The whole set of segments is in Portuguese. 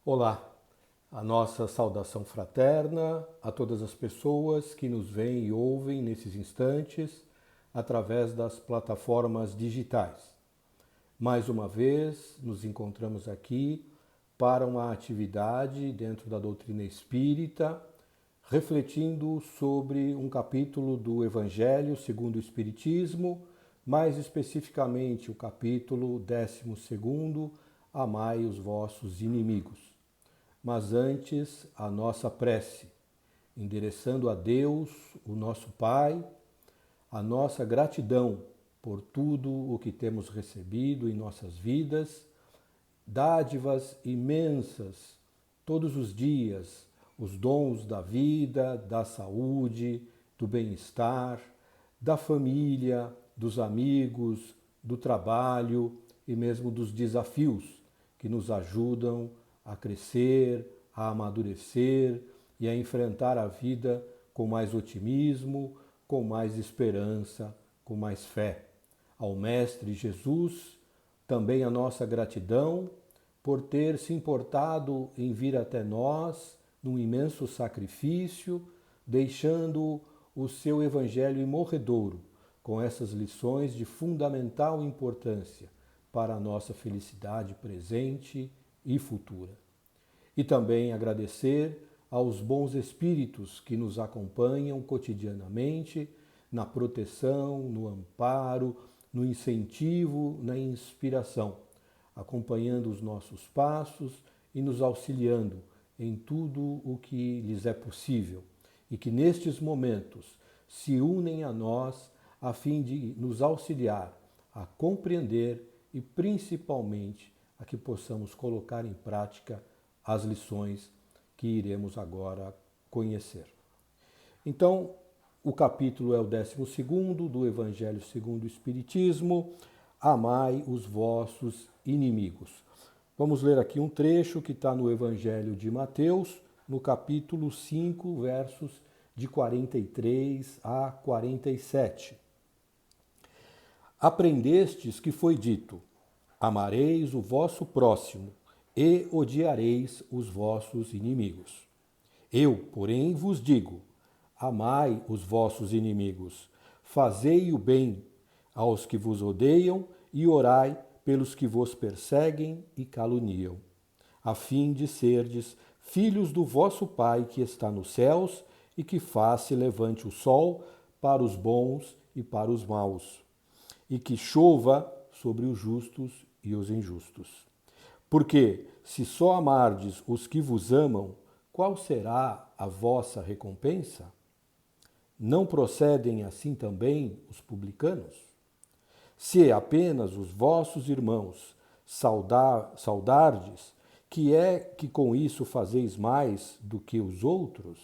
Olá, a nossa saudação fraterna a todas as pessoas que nos veem e ouvem nesses instantes através das plataformas digitais. Mais uma vez, nos encontramos aqui para uma atividade dentro da doutrina espírita, refletindo sobre um capítulo do Evangelho segundo o Espiritismo, mais especificamente o capítulo 12, Amai os vossos inimigos. Mas antes, a nossa prece, endereçando a Deus, o nosso Pai, a nossa gratidão por tudo o que temos recebido em nossas vidas, dádivas imensas todos os dias, os dons da vida, da saúde, do bem-estar, da família, dos amigos, do trabalho e mesmo dos desafios que nos ajudam a crescer, a amadurecer e a enfrentar a vida com mais otimismo, com mais esperança, com mais fé. Ao Mestre Jesus, também a nossa gratidão por ter se importado em vir até nós num imenso sacrifício, deixando o seu evangelho imorredouro com essas lições de fundamental importância para a nossa felicidade presente e futura. E também agradecer aos bons espíritos que nos acompanham cotidianamente na proteção, no amparo, no incentivo, na inspiração, acompanhando os nossos passos e nos auxiliando em tudo o que lhes é possível e que nestes momentos se unem a nós a fim de nos auxiliar a compreender e principalmente a que possamos colocar em prática as lições que iremos agora conhecer. Então, o capítulo é o 12º do Evangelho segundo o Espiritismo, Amai os vossos inimigos. Vamos ler aqui um trecho que está no Evangelho de Mateus, no capítulo 5, versos de 43 a 47. Aprendestes que foi dito: amareis o vosso próximo e odiareis os vossos inimigos. Eu, porém, vos digo: amai os vossos inimigos, fazei o bem aos que vos odeiam e orai pelos que vos perseguem e caluniam, a fim de serdes filhos do vosso Pai que está nos céus e que faz se levante o sol para os bons e para os maus, e que chova sobre os justos e os injustos. Porque, se só amardes os que vos amam, qual será a vossa recompensa? Não procedem assim também os publicanos? Se apenas os vossos irmãos saudardes, que é que com isso fazeis mais do que os outros?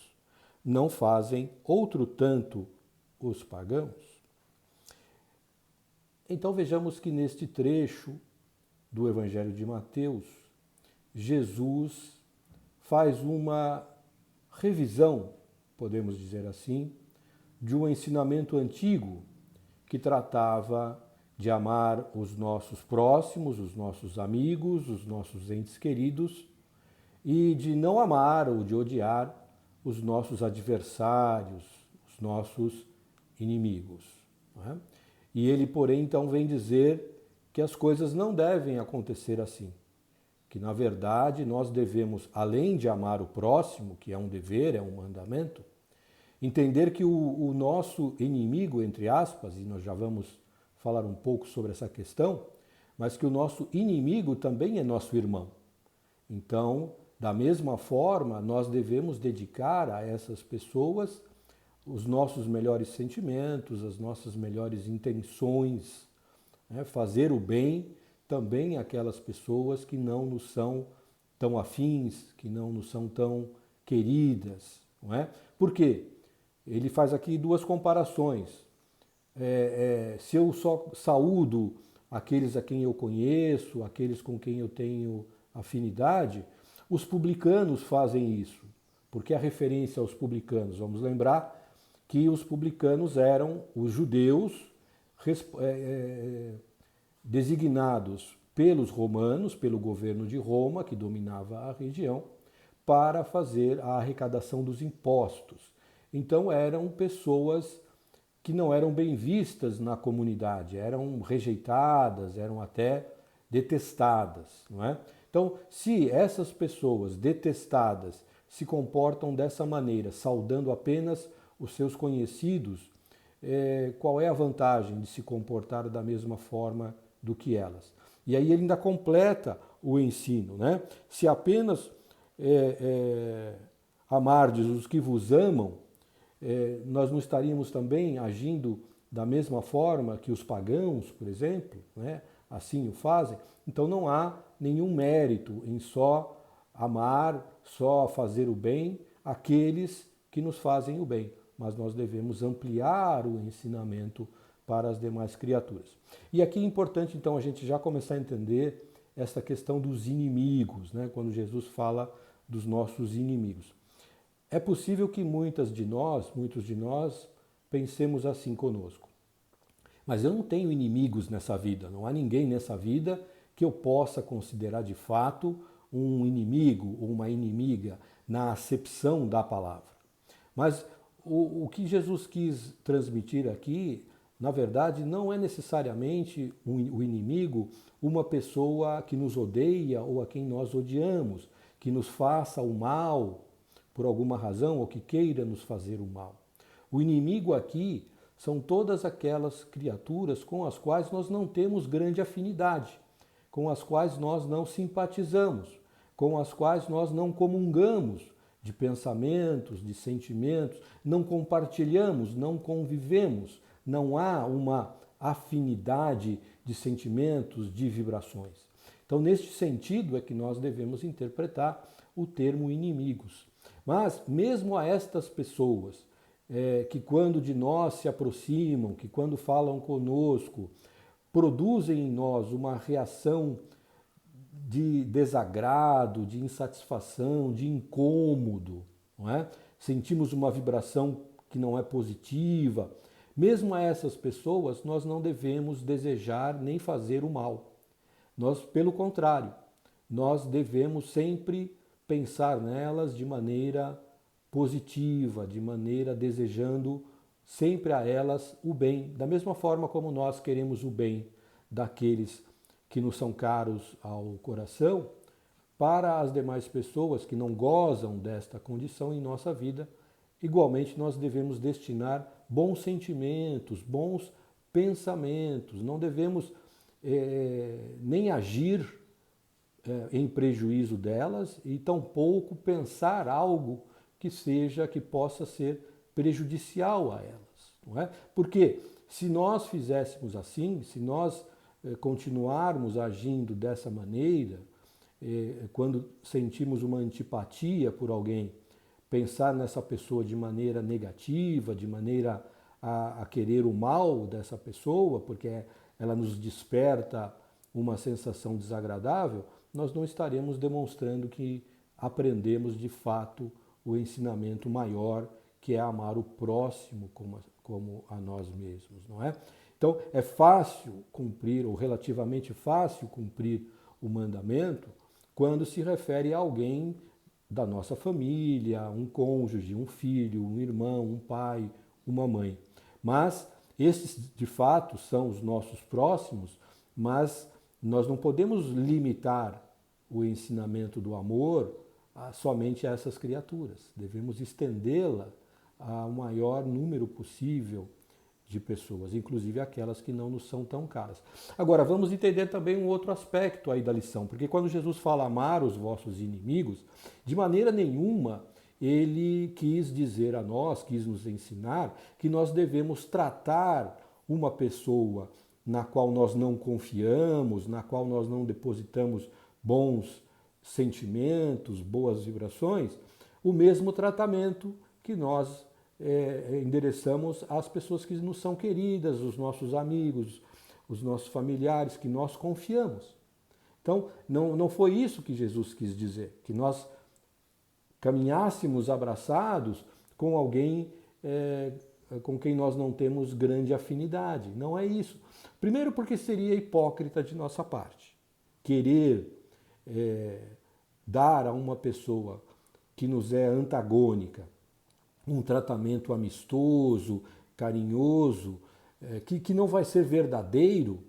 Não fazem outro tanto os pagãos? Então vejamos que neste trecho do Evangelho de Mateus, Jesus faz uma revisão, podemos dizer assim, de um ensinamento antigo que tratava de amar os nossos próximos, os nossos amigos, os nossos entes queridos e de não amar ou de odiar os nossos adversários, os nossos inimigos. Não é? E ele, porém, então vem dizer que as coisas não devem acontecer assim. Que, na verdade, nós devemos, além de amar o próximo, que é um dever, é um mandamento, entender que o nosso inimigo, entre aspas, e nós já vamos falar um pouco sobre essa questão, mas que o nosso inimigo também é nosso irmão. Então, da mesma forma, nós devemos dedicar a essas pessoas os nossos melhores sentimentos, as nossas melhores intenções, né? Fazer o bem também àquelas pessoas que não nos são tão afins, que não nos são tão queridas. Não é? Por quê? Ele faz aqui duas comparações. Se eu só saúdo aqueles a quem eu conheço, aqueles com quem eu tenho afinidade, os publicanos fazem isso. Porque a referência aos publicanos, vamos lembrar que os publicanos eram os judeus designados pelos romanos, pelo governo de Roma, que dominava a região, para fazer a arrecadação dos impostos. Então eram pessoas que não eram bem vistas na comunidade, eram rejeitadas, eram até detestadas, não é? Então, se essas pessoas detestadas se comportam dessa maneira, saudando apenas os seus conhecidos, qual é a vantagem de se comportar da mesma forma do que elas? E aí ele ainda completa o ensino, né? Se apenas amardes os que vos amam, nós não estaríamos também agindo da mesma forma que os pagãos, por exemplo, né? Assim o fazem? Então não há nenhum mérito em só amar, só fazer o bem àqueles que nos fazem o bem, mas nós devemos ampliar o ensinamento para as demais criaturas. E aqui é importante então a gente já começar a entender essa questão dos inimigos, né? Quando Jesus fala dos nossos inimigos. É possível que muitos de nós, pensemos assim conosco. Mas eu não tenho inimigos nessa vida, não há ninguém nessa vida que eu possa considerar de fato um inimigo ou uma inimiga na acepção da palavra. Mas o que Jesus quis transmitir aqui, na verdade, não é necessariamente o inimigo uma pessoa que nos odeia ou a quem nós odiamos, que nos faça o mal por alguma razão ou que queira nos fazer o mal. O inimigo aqui são todas aquelas criaturas com as quais nós não temos grande afinidade, com as quais nós não simpatizamos, com as quais nós não comungamos de pensamentos, de sentimentos, não compartilhamos, não convivemos, não há uma afinidade de sentimentos, de vibrações. Então, neste sentido é que nós devemos interpretar o termo inimigos. Mas, mesmo a estas pessoas, que quando de nós se aproximam, que quando falam conosco, produzem em nós uma reação de desagrado, de insatisfação, de incômodo, não é? Sentimos uma vibração que não é positiva. Mesmo a essas pessoas, nós não devemos desejar nem fazer o mal. Nós, pelo contrário, nós devemos sempre pensar nelas de maneira positiva, de maneira desejando sempre a elas o bem, da mesma forma como nós queremos o bem daqueles que nos são caros ao coração, para as demais pessoas que não gozam desta condição em nossa vida, igualmente nós devemos destinar bons sentimentos, bons pensamentos, não devemos nem agir em prejuízo delas e tampouco pensar algo que possa ser prejudicial a elas, não é? Porque se nós fizéssemos assim, se nós continuarmos agindo dessa maneira, quando sentimos uma antipatia por alguém, pensar nessa pessoa de maneira negativa, de maneira a querer o mal dessa pessoa, porque ela nos desperta uma sensação desagradável, nós não estaremos demonstrando que aprendemos de fato o ensinamento maior, que é amar o próximo como a nós mesmos, não é? Então, é fácil cumprir, ou relativamente fácil cumprir o mandamento, quando se refere a alguém da nossa família, um cônjuge, um filho, um irmão, um pai, uma mãe. Mas esses, de fato, são os nossos próximos, mas nós não podemos limitar o ensinamento do amor somente a essas criaturas. Devemos estendê-la ao maior número possível de pessoas, inclusive aquelas que não nos são tão caras. Agora, vamos entender também um outro aspecto aí da lição, porque quando Jesus fala amar os vossos inimigos, de maneira nenhuma ele quis dizer a nós, quis nos ensinar, que nós devemos tratar uma pessoa na qual nós não confiamos, na qual nós não depositamos bons sentimentos, boas vibrações, o mesmo tratamento que nós endereçamos às pessoas que nos são queridas, os nossos amigos, os nossos familiares, que nós confiamos. Então, não foi isso que Jesus quis dizer, que nós caminhássemos abraçados com alguém com quem nós não temos grande afinidade. Não é isso. Primeiro porque seria hipócrita de nossa parte. querer dar a uma pessoa que nos é antagônica um tratamento amistoso, carinhoso, que não vai ser verdadeiro,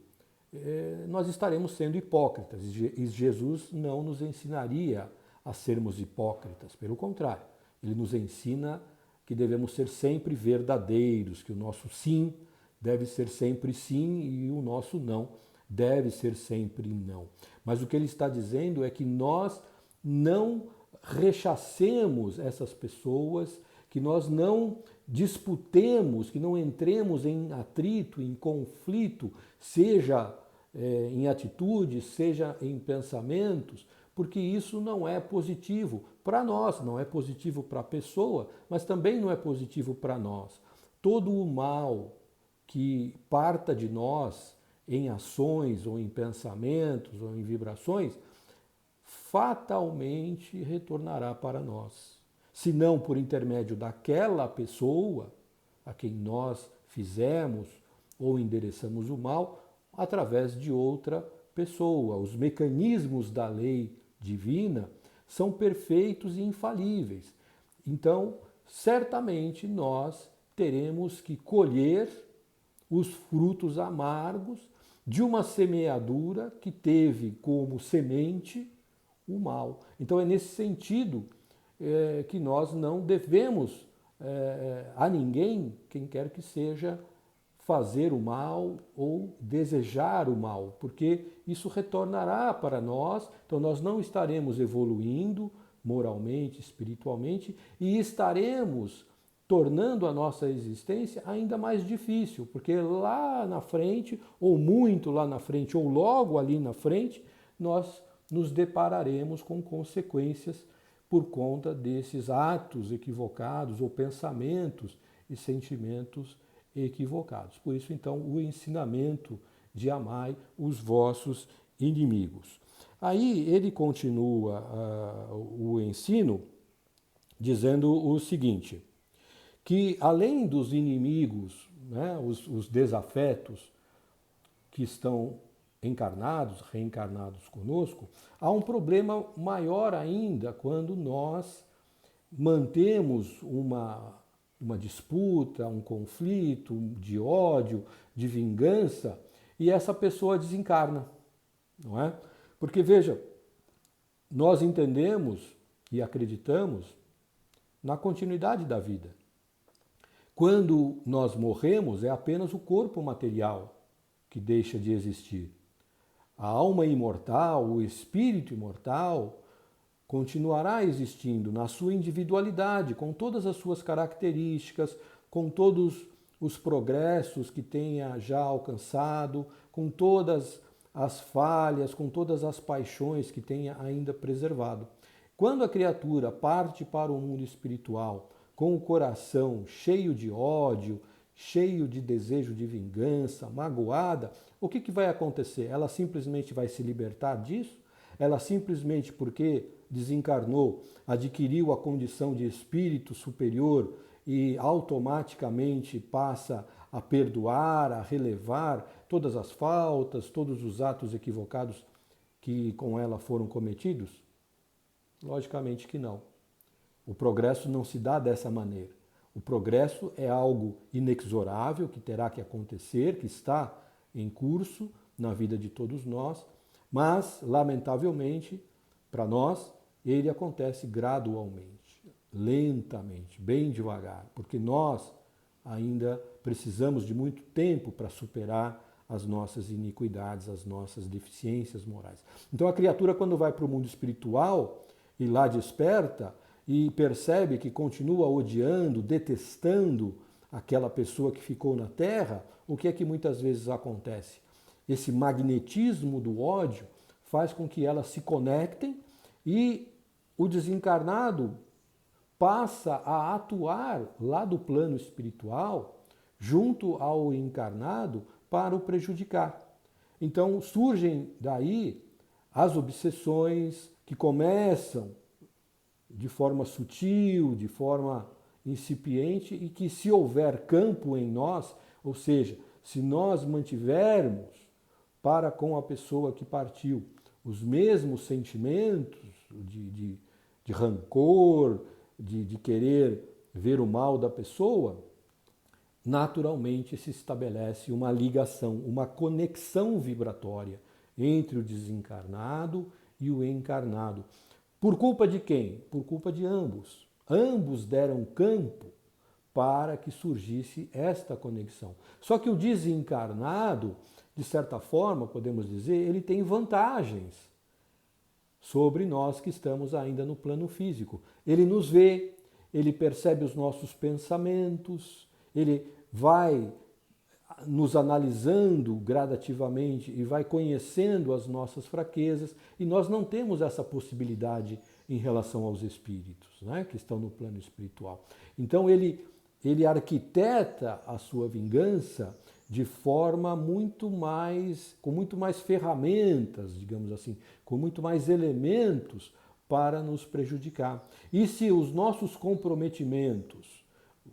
nós estaremos sendo hipócritas. E Jesus não nos ensinaria a sermos hipócritas, pelo contrário, ele nos ensina que devemos ser sempre verdadeiros, que o nosso sim deve ser sempre sim e o nosso não deve ser sempre não. Mas o que ele está dizendo é que nós não rechacemos essas pessoas, que nós não disputemos, que não entremos em atrito, em conflito, seja em atitudes, seja em pensamentos, porque isso não é positivo para nós, não é positivo para a pessoa, mas também não é positivo para nós. Todo o mal que parta de nós em ações, ou em pensamentos, ou em vibrações, fatalmente retornará para nós. Se não por intermédio daquela pessoa a quem nós fizemos ou endereçamos o mal, através de outra pessoa. Os mecanismos da lei divina são perfeitos e infalíveis. Então, certamente nós teremos que colher os frutos amargos de uma semeadura que teve como semente o mal. Então é nesse sentido que nós não devemos a ninguém, quem quer que seja, fazer o mal ou desejar o mal, porque isso retornará para nós, então nós não estaremos evoluindo moralmente, espiritualmente, e estaremos tornando a nossa existência ainda mais difícil, porque lá na frente, ou muito lá na frente, ou logo ali na frente, nós nos depararemos com consequências por conta desses atos equivocados ou pensamentos e sentimentos equivocados. Por isso, então, o ensinamento de amai os vossos inimigos. Aí ele continua o ensino dizendo o seguinte, que além dos inimigos, né, os desafetos que estão encarnados, reencarnados conosco, há um problema maior ainda quando nós mantemos uma disputa, um conflito de ódio, de vingança, e essa pessoa desencarna, não é? Porque, veja, nós entendemos e acreditamos na continuidade da vida. Quando nós morremos, é apenas o corpo material que deixa de existir. A alma imortal, o espírito imortal, continuará existindo na sua individualidade, com todas as suas características, com todos os progressos que tenha já alcançado, com todas as falhas, com todas as paixões que tenha ainda preservado. Quando a criatura parte para o mundo espiritual com o coração cheio de ódio, cheio de desejo de vingança, magoada, o que vai acontecer? Ela simplesmente vai se libertar disso? Ela simplesmente porque desencarnou, adquiriu a condição de espírito superior e automaticamente passa a perdoar, a relevar todas as faltas, todos os atos equivocados que com ela foram cometidos? Logicamente que não. O progresso não se dá dessa maneira. O progresso é algo inexorável, que terá que acontecer, que está em curso na vida de todos nós, mas, lamentavelmente, para nós, ele acontece gradualmente, lentamente, bem devagar, porque nós ainda precisamos de muito tempo para superar as nossas iniquidades, as nossas deficiências morais. Então a criatura, quando vai para o mundo espiritual e lá desperta e percebe que continua odiando, detestando aquela pessoa que ficou na Terra, o que é que muitas vezes acontece? Esse magnetismo do ódio faz com que elas se conectem e o desencarnado passa a atuar lá do plano espiritual junto ao encarnado para o prejudicar. Então surgem daí as obsessões que começam de forma sutil, de forma incipiente e que, se houver campo em nós, ou seja, se nós mantivermos para com a pessoa que partiu os mesmos sentimentos de rancor, de querer ver o mal da pessoa, naturalmente se estabelece uma ligação, uma conexão vibratória entre o desencarnado e o encarnado. Por culpa de quem? Por culpa de ambos. Ambos deram campo para que surgisse esta conexão. Só que o desencarnado, de certa forma, podemos dizer, ele tem vantagens sobre nós que estamos ainda no plano físico. Ele nos vê, ele percebe os nossos pensamentos, ele vai nos analisando gradativamente e vai conhecendo as nossas fraquezas, e nós não temos essa possibilidade em relação aos espíritos, né, que estão no plano espiritual. Então ele arquiteta a sua vingança de forma com muito mais ferramentas, digamos assim, com muito mais elementos para nos prejudicar. E se os nossos comprometimentos,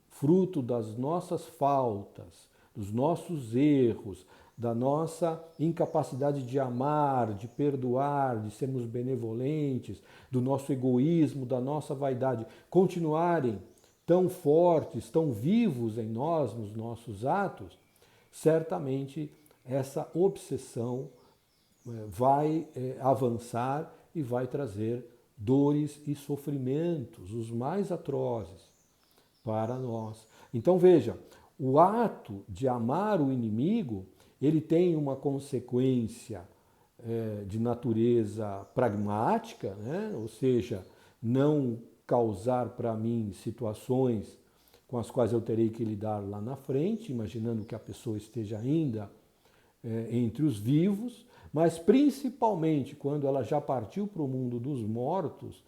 fruto das nossas faltas, dos nossos erros, da nossa incapacidade de amar, de perdoar, de sermos benevolentes, do nosso egoísmo, da nossa vaidade, continuarem tão fortes, tão vivos em nós, nos nossos atos, certamente essa obsessão vai avançar e vai trazer dores e sofrimentos, os mais atrozes, para nós. Então veja, o ato de amar o inimigo, ele tem uma consequência de natureza pragmática, né? Ou seja, não causar para mim situações com as quais eu terei que lidar lá na frente, imaginando que a pessoa esteja ainda entre os vivos, mas principalmente quando ela já partiu para o mundo dos mortos,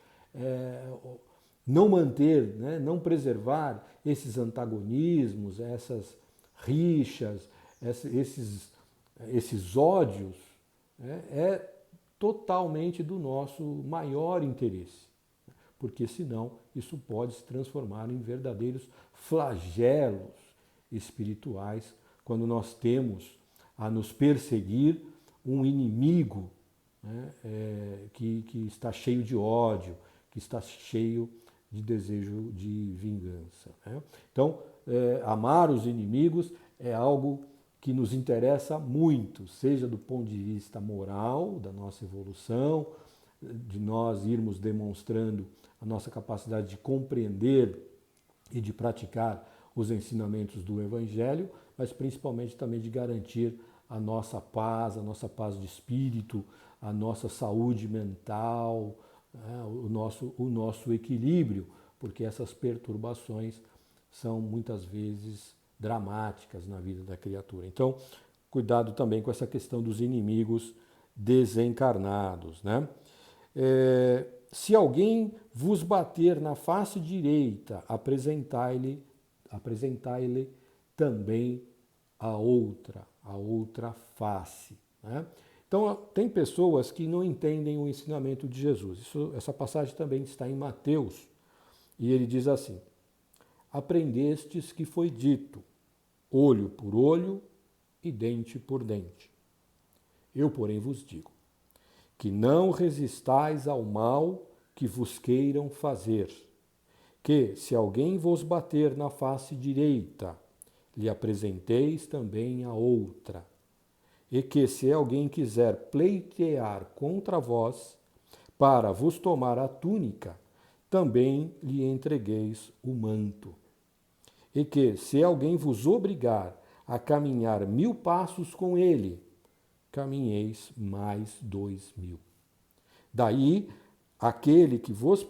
não manter, né, não preservar esses antagonismos, essas rixas, esses ódios, é totalmente do nosso maior interesse. Porque senão isso pode se transformar em verdadeiros flagelos espirituais quando nós temos a nos perseguir um inimigo, né, que está cheio de ódio, que está cheio de desejo de vingança, né? Então, amar os inimigos é algo que nos interessa muito, seja do ponto de vista moral, da nossa evolução, de nós irmos demonstrando a nossa capacidade de compreender e de praticar os ensinamentos do Evangelho, mas principalmente também de garantir a nossa paz de espírito, a nossa saúde mental, né, o nosso equilíbrio, porque essas perturbações são muitas vezes dramáticas na vida da criatura. Então, cuidado também com essa questão dos inimigos desencarnados, né? Se alguém vos bater na face direita, apresentai-lhe também a outra face, né? Então, tem pessoas que não entendem o ensinamento de Jesus. Essa passagem também está em Mateus, e ele diz assim: aprendestes que foi dito, olho por olho e dente por dente. Eu, porém, vos digo, que não resistais ao mal que vos queiram fazer, que, se alguém vos bater na face direita, lhe apresenteis também a outra, e que, se alguém quiser pleitear contra vós, para vos tomar a túnica, também lhe entregueis o manto. E que, se alguém vos obrigar a caminhar 1000 passos com ele, caminheis mais 2000. Daí, dai aquele que vos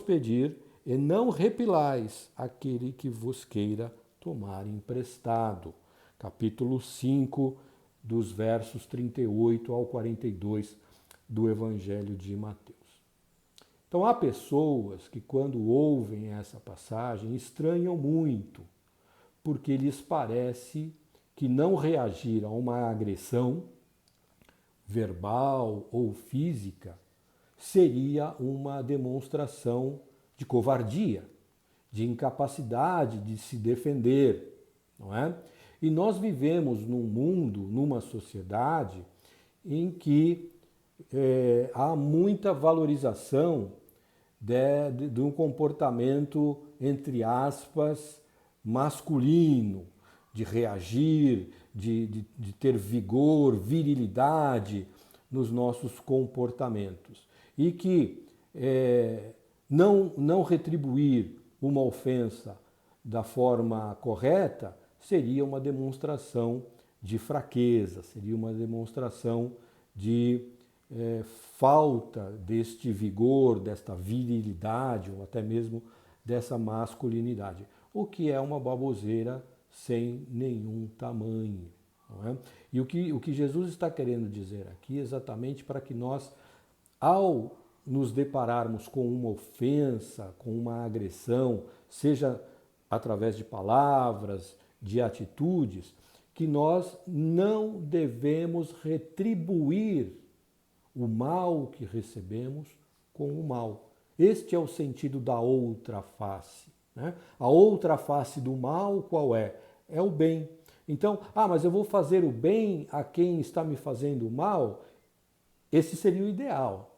pedir, e não repilais aquele que vos queira tomar emprestado. Capítulo 5, dos versos 38 ao 42 do Evangelho de Mateus. Então, há pessoas que, quando ouvem essa passagem, estranham muito, porque lhes parece que não reagir a uma agressão verbal ou física seria uma demonstração de covardia, de incapacidade de se defender, não é? E nós vivemos num mundo, numa sociedade, em que há muita valorização de um comportamento, entre aspas, masculino, de reagir, de ter vigor, virilidade nos nossos comportamentos. E que não retribuir uma ofensa da forma correta seria uma demonstração de fraqueza, seria uma demonstração de falta deste vigor, desta virilidade ou até mesmo dessa masculinidade, o que é uma baboseira sem nenhum tamanho. Não é? E o que Jesus está querendo dizer aqui é exatamente para que nós, ao nos depararmos com uma ofensa, com uma agressão, seja através de palavras, de atitudes, que nós não devemos retribuir o mal que recebemos com o mal. Este é o sentido da outra face. Né? A outra face do mal qual é? É o bem. Então, mas eu vou fazer o bem a quem está me fazendo o mal? Esse seria o ideal.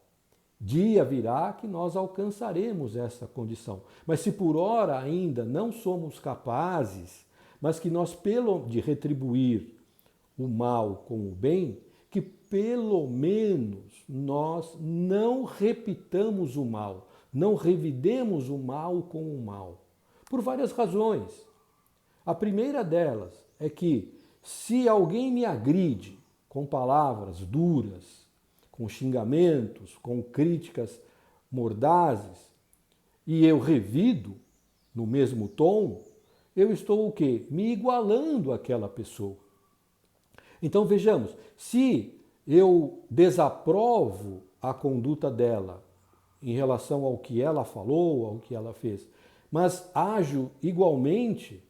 Dia virá que nós alcançaremos essa condição. Mas se por ora ainda não somos capazes, mas que nós, de retribuir o mal com o bem, que pelo menos nós não repitamos o mal, não revidemos o mal com o mal. Por várias razões. A primeira delas é que se alguém me agride com palavras duras, com xingamentos, com críticas mordazes, e eu revido no mesmo tom, eu estou o quê? Me igualando àquela pessoa. Então vejamos, se eu desaprovo a conduta dela em relação ao que ela falou, ao que ela fez, mas ajo igualmente,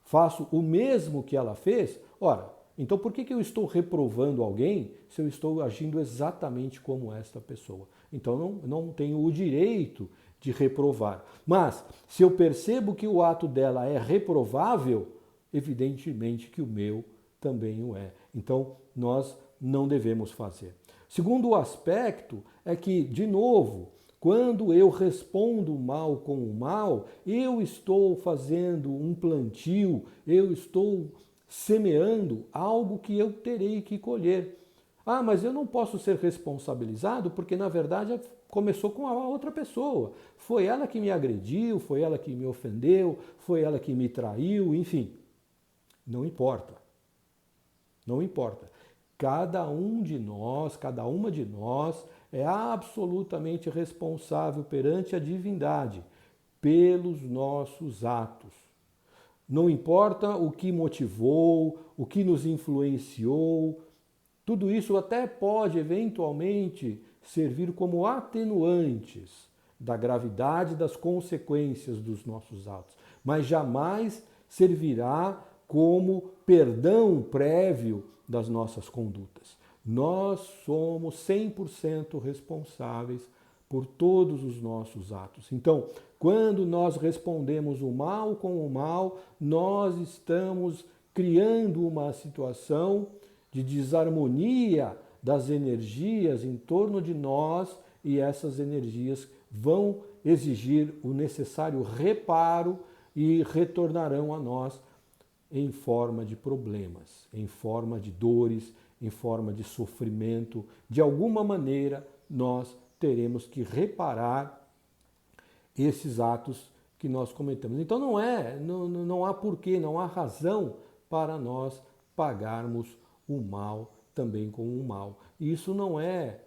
faço o mesmo que ela fez, ora, então por que eu estou reprovando alguém se eu estou agindo exatamente como esta pessoa? Então não tenho o direito de reprovar. Mas se eu percebo que o ato dela é reprovável, evidentemente que o meu também o é. Então nós não devemos fazer. Segundo aspecto é que, de novo, quando eu respondo o mal com o mal, eu estou fazendo um plantio, eu estou semeando algo que eu terei que colher. Mas eu não posso ser responsabilizado porque, na verdade, começou com a outra pessoa. Foi ela que me agrediu, foi ela que me ofendeu, foi ela que me traiu, enfim. Não importa. Não importa. Cada um de nós, cada uma de nós é absolutamente responsável perante a divindade pelos nossos atos. Não importa o que motivou, o que nos influenciou, tudo isso até pode eventualmente servir como atenuantes da gravidade das consequências dos nossos atos, mas jamais servirá como perdão prévio das nossas condutas. Nós somos 100% responsáveis por todos os nossos atos. Então, quando nós respondemos o mal com o mal, nós estamos criando uma situação de desarmonia das energias em torno de nós e essas energias vão exigir o necessário reparo e retornarão a nós em forma de problemas, em forma de dores, em forma de sofrimento. De alguma maneira, nós teremos que reparar esses atos que nós cometemos. Então não há porquê, não há razão para nós pagarmos o mal também com o mal. E isso não é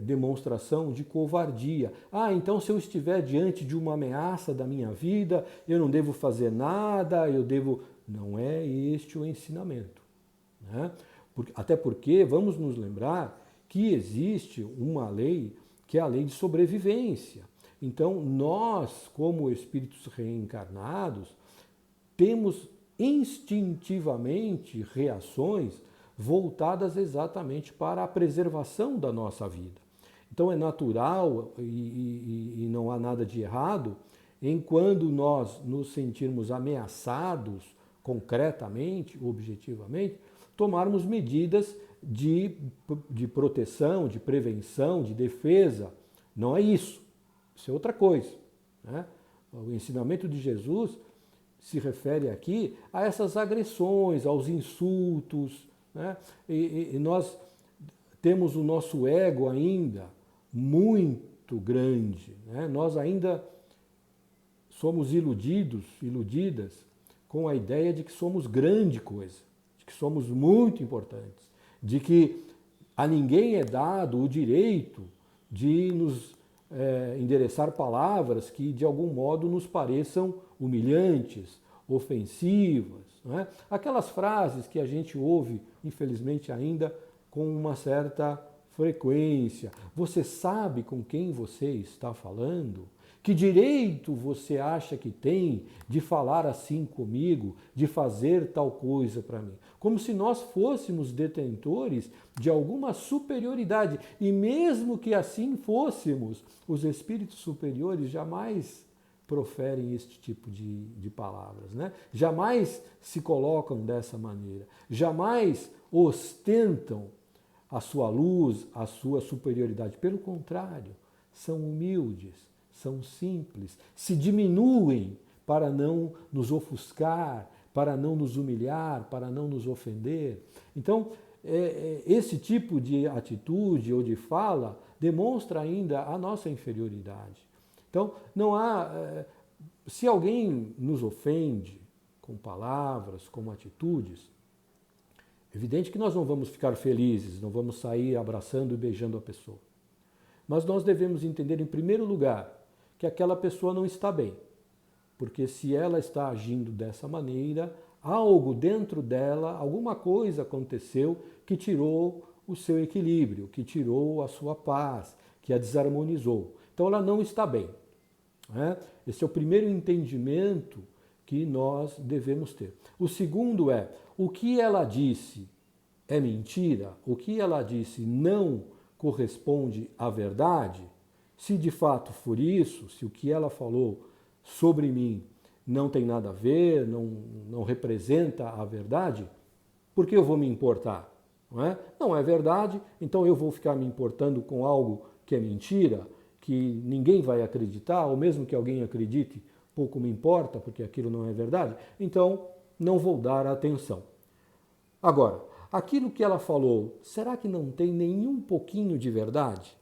demonstração de covardia. Então se eu estiver diante de uma ameaça da minha vida, eu não devo fazer nada, eu devo... Não é este o ensinamento. Né? Até porque vamos nos lembrar que existe uma lei que é a lei de sobrevivência. Então nós, como espíritos reencarnados, temos instintivamente reações voltadas exatamente para a preservação da nossa vida. Então é natural e não há nada de errado em quando nós nos sentirmos ameaçados concretamente, objetivamente, tomarmos medidas de proteção, de prevenção, de defesa. Não é isso. Isso é outra coisa, né? O ensinamento de Jesus se refere aqui a essas agressões, aos insultos, né? E nós temos o nosso ego ainda muito grande, né? Nós ainda somos iludidas com a ideia de que somos grande coisa, de que somos muito importantes, de que a ninguém é dado o direito de nos endereçar palavras que de algum modo nos pareçam humilhantes, ofensivas, não é? Aquelas frases que a gente ouve, infelizmente ainda, com uma certa frequência. Você sabe com quem você está falando? Que direito você acha que tem de falar assim comigo, de fazer tal coisa para mim? Como se nós fôssemos detentores de alguma superioridade. E mesmo que assim fôssemos, os espíritos superiores jamais proferem este tipo de palavras, né? Jamais se colocam dessa maneira, jamais ostentam a sua luz, a sua superioridade. Pelo contrário, são humildes, são simples, se diminuem para não nos ofuscar, para não nos humilhar, para não nos ofender. Então, esse tipo de atitude ou de fala demonstra ainda a nossa inferioridade. Então, não há. Se alguém nos ofende com palavras, com atitudes, é evidente que nós não vamos ficar felizes, não vamos sair abraçando e beijando a pessoa. Mas nós devemos entender, em primeiro lugar, que aquela pessoa não está bem. Porque se ela está agindo dessa maneira, algo dentro dela, alguma coisa aconteceu que tirou o seu equilíbrio, que tirou a sua paz, que a desarmonizou. Então ela não está bem. Esse é o primeiro entendimento que nós devemos ter. O segundo é, o que ela disse é mentira? O que ela disse não corresponde à verdade? Se de fato for isso, se o que ela falou sobre mim não tem nada a ver, não representa a verdade, por que eu vou me importar? Não é verdade, então eu vou ficar me importando com algo que é mentira, que ninguém vai acreditar, ou mesmo que alguém acredite, pouco me importa, porque aquilo não é verdade, então não vou dar atenção. Agora, aquilo que ela falou, será que não tem nenhum pouquinho de verdade?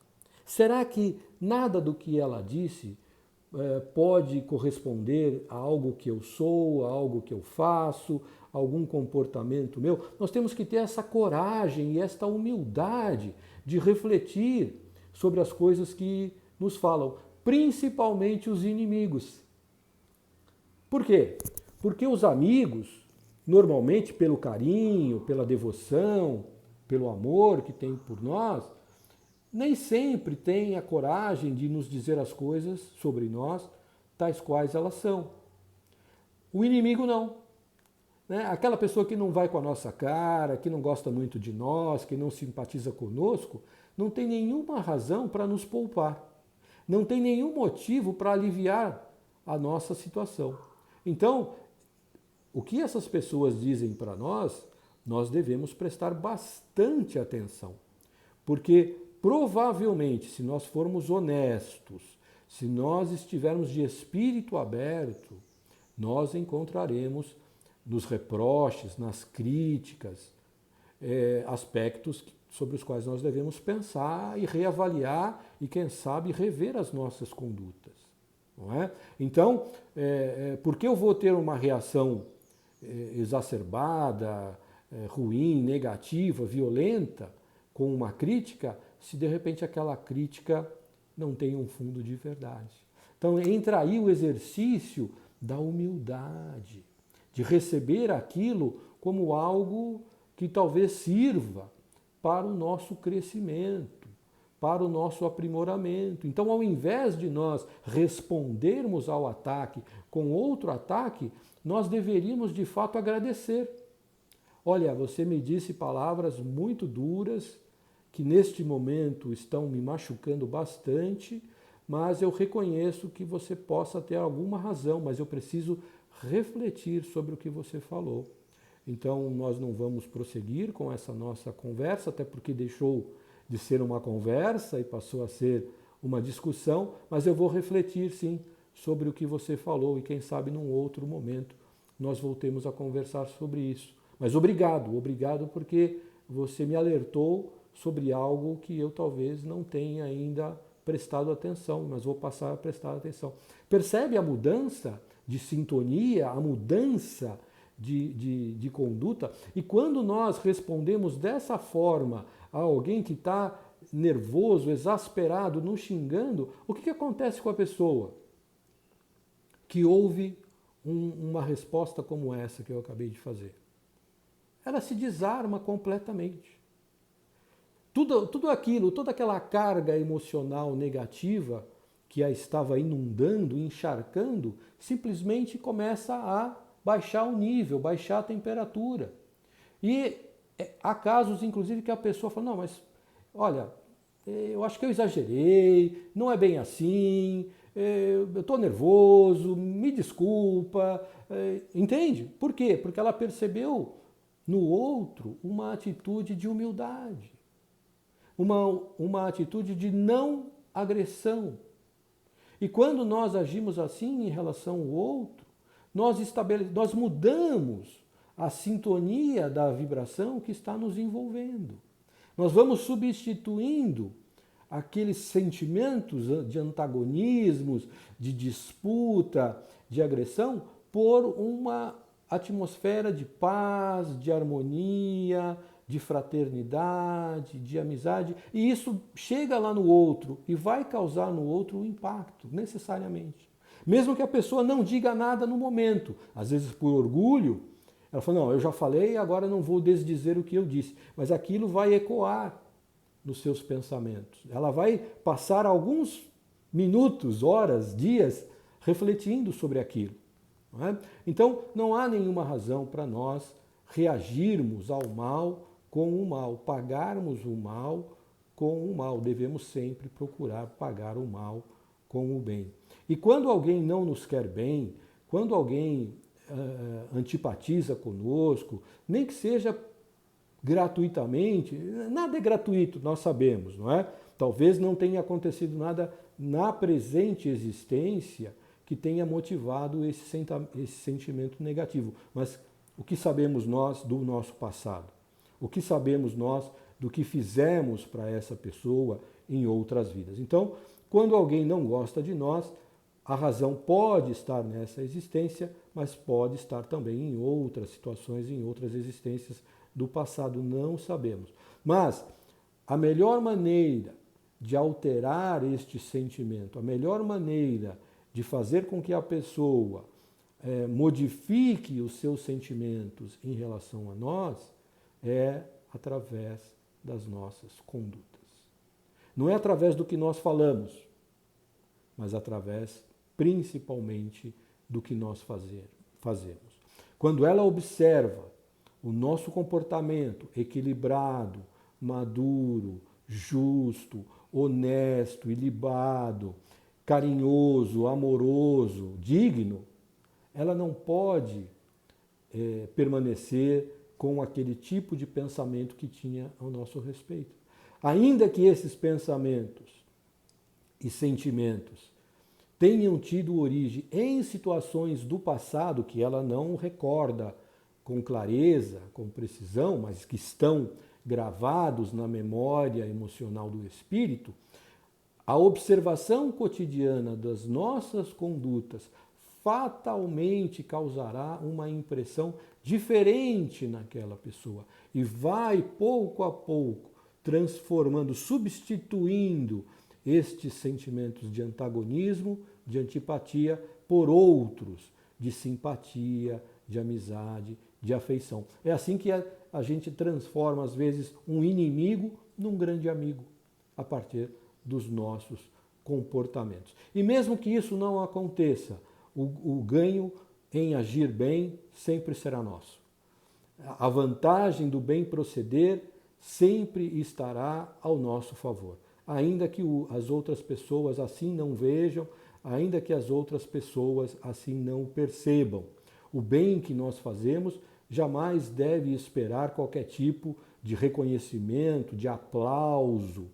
Será que nada do que ela disse pode corresponder a algo que eu sou, a algo que eu faço, a algum comportamento meu? Nós temos que ter essa coragem e esta humildade de refletir sobre as coisas que nos falam, principalmente os inimigos. Por quê? Porque os amigos, normalmente pelo carinho, pela devoção, pelo amor que tem por nós, nem sempre têm a coragem de nos dizer as coisas sobre nós, tais quais elas são. O inimigo não. Aquela pessoa que não vai com a nossa cara, que não gosta muito de nós, que não simpatiza conosco, não tem nenhuma razão para nos poupar. Não tem nenhum motivo para aliviar a nossa situação. Então, o que essas pessoas dizem para nós, nós devemos prestar bastante atenção. Porque provavelmente, se nós formos honestos, se nós estivermos de espírito aberto, nós encontraremos nos reproches, nas críticas, aspectos sobre os quais nós devemos pensar e reavaliar e, quem sabe, rever as nossas condutas. Não é? Então, por que eu vou ter uma reação exacerbada, ruim, negativa, violenta, com uma crítica, se de repente aquela crítica não tem um fundo de verdade? Então entra aí o exercício da humildade, de receber aquilo como algo que talvez sirva para o nosso crescimento, para o nosso aprimoramento. Então, ao invés de nós respondermos ao ataque com outro ataque, nós deveríamos de fato agradecer. Olha, você me disse palavras muito duras, que neste momento estão me machucando bastante, mas eu reconheço que você possa ter alguma razão, mas eu preciso refletir sobre o que você falou. Então, nós não vamos prosseguir com essa nossa conversa, até porque deixou de ser uma conversa e passou a ser uma discussão, mas eu vou refletir sim sobre o que você falou e quem sabe num outro momento nós voltemos a conversar sobre isso. Mas obrigado porque você me alertou sobre algo que eu talvez não tenha ainda prestado atenção, mas vou passar a prestar atenção. Percebe a mudança de sintonia, a mudança de conduta? E quando nós respondemos dessa forma a alguém que está nervoso, exasperado, nos xingando, o que acontece com a pessoa que ouve uma resposta como essa que eu acabei de fazer? Ela se desarma completamente. Tudo aquilo, toda aquela carga emocional negativa que a estava inundando, encharcando, simplesmente começa a baixar o nível, baixar a temperatura. E há casos, inclusive, que a pessoa fala, não, mas olha, eu acho que eu exagerei, não é bem assim, eu estou nervoso, me desculpa, entende? Por quê? Porque ela percebeu no outro uma atitude de humildade, uma atitude de não agressão. E quando nós agimos assim em relação ao outro, nós mudamos a sintonia da vibração que está nos envolvendo. Nós vamos substituindo aqueles sentimentos de antagonismos, de disputa, de agressão, por uma atmosfera de paz, de harmonia, de fraternidade, de amizade. E isso chega lá no outro e vai causar no outro um impacto, necessariamente. Mesmo que a pessoa não diga nada no momento, às vezes por orgulho, ela fala, não, eu já falei, agora não vou desdizer o que eu disse. Mas aquilo vai ecoar nos seus pensamentos. Ela vai passar alguns minutos, horas, dias, refletindo sobre aquilo. Não é? Então, não há nenhuma razão para nós reagirmos ao mal com o mal, pagarmos o mal com o mal. Devemos sempre procurar pagar o mal com o bem. E quando alguém não nos quer bem, quando alguém antipatiza conosco, nem que seja gratuitamente, nada é gratuito, nós sabemos, não é? Talvez não tenha acontecido nada na presente existência que tenha motivado esse sentimento negativo. Mas o que sabemos nós do nosso passado? O que sabemos nós do que fizemos para essa pessoa em outras vidas? Então, quando alguém não gosta de nós, a razão pode estar nessa existência, mas pode estar também em outras situações, em outras existências do passado, não sabemos. Mas a melhor maneira de alterar este sentimento, a melhor maneira de fazer com que a pessoa modifique os seus sentimentos em relação a nós é através das nossas condutas. Não é através do que nós falamos, mas através principalmente do que nós fazemos. Quando ela observa o nosso comportamento equilibrado, maduro, justo, honesto, ilibado, carinhoso, amoroso, digno, ela não pode permanecer com aquele tipo de pensamento que tinha ao nosso respeito. Ainda que esses pensamentos e sentimentos tenham tido origem em situações do passado que ela não recorda com clareza, com precisão, mas que estão gravados na memória emocional do espírito, a observação cotidiana das nossas condutas fatalmente causará uma impressão diferente naquela pessoa e vai, pouco a pouco, transformando, substituindo estes sentimentos de antagonismo, de antipatia, por outros de simpatia, de amizade, de afeição. É assim que a gente transforma, às vezes, um inimigo num grande amigo, a partir dos nossos comportamentos. E mesmo que isso não aconteça, o ganho em agir bem sempre será nosso. A vantagem do bem proceder sempre estará ao nosso favor. Ainda que as outras pessoas assim não vejam, ainda que as outras pessoas assim não percebam. O bem que nós fazemos jamais deve esperar qualquer tipo de reconhecimento, de aplauso,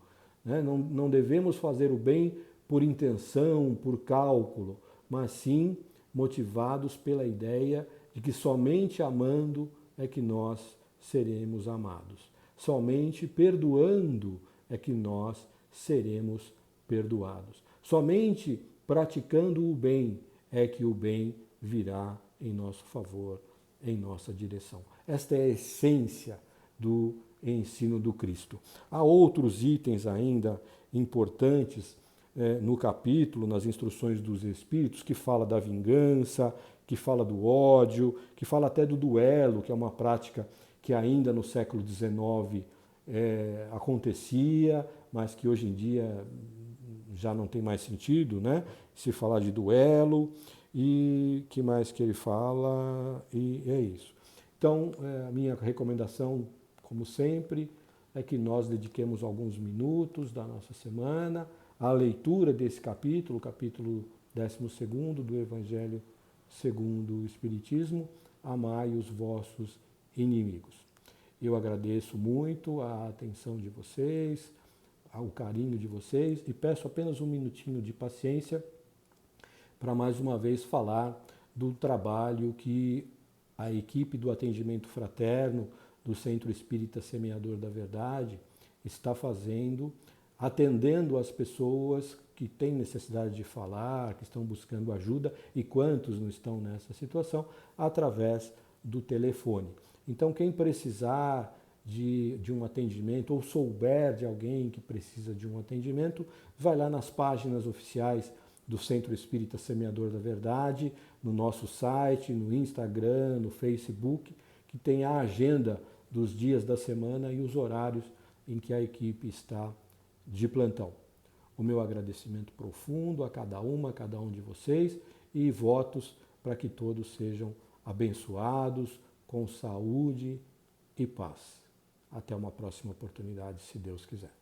né? Não devemos fazer o bem por intenção, por cálculo, mas sim motivados pela ideia de que somente amando é que nós seremos amados. Somente perdoando é que nós seremos perdoados. Somente praticando o bem é que o bem virá em nosso favor, em nossa direção. Esta é a essência do ensino do Cristo. Há outros itens ainda importantes no capítulo, nas instruções dos Espíritos, que fala da vingança, que fala do ódio, que fala até do duelo, que é uma prática que ainda no século XIX acontecia, mas que hoje em dia já não tem mais sentido, né? Se falar de duelo. E que mais que ele fala? E é isso. Então, a minha recomendação, como sempre, é que nós dediquemos alguns minutos da nossa semana à leitura desse capítulo, o capítulo 12º do Evangelho segundo o Espiritismo, amai os vossos inimigos. Eu agradeço muito a atenção de vocês, o carinho de vocês e peço apenas um minutinho de paciência para mais uma vez falar do trabalho que a equipe do atendimento fraterno do Centro Espírita Semeador da Verdade está fazendo, atendendo as pessoas que têm necessidade de falar, que estão buscando ajuda e quantos não estão nessa situação, através do telefone. Então, quem precisar de um atendimento ou souber de alguém que precisa de um atendimento, vai lá nas páginas oficiais do Centro Espírita Semeador da Verdade, no nosso site, no Instagram, no Facebook, que tem a agenda dos dias da semana e os horários em que a equipe está de plantão. O meu agradecimento profundo a cada um de vocês e votos para que todos sejam abençoados, com saúde e paz. Até uma próxima oportunidade, se Deus quiser.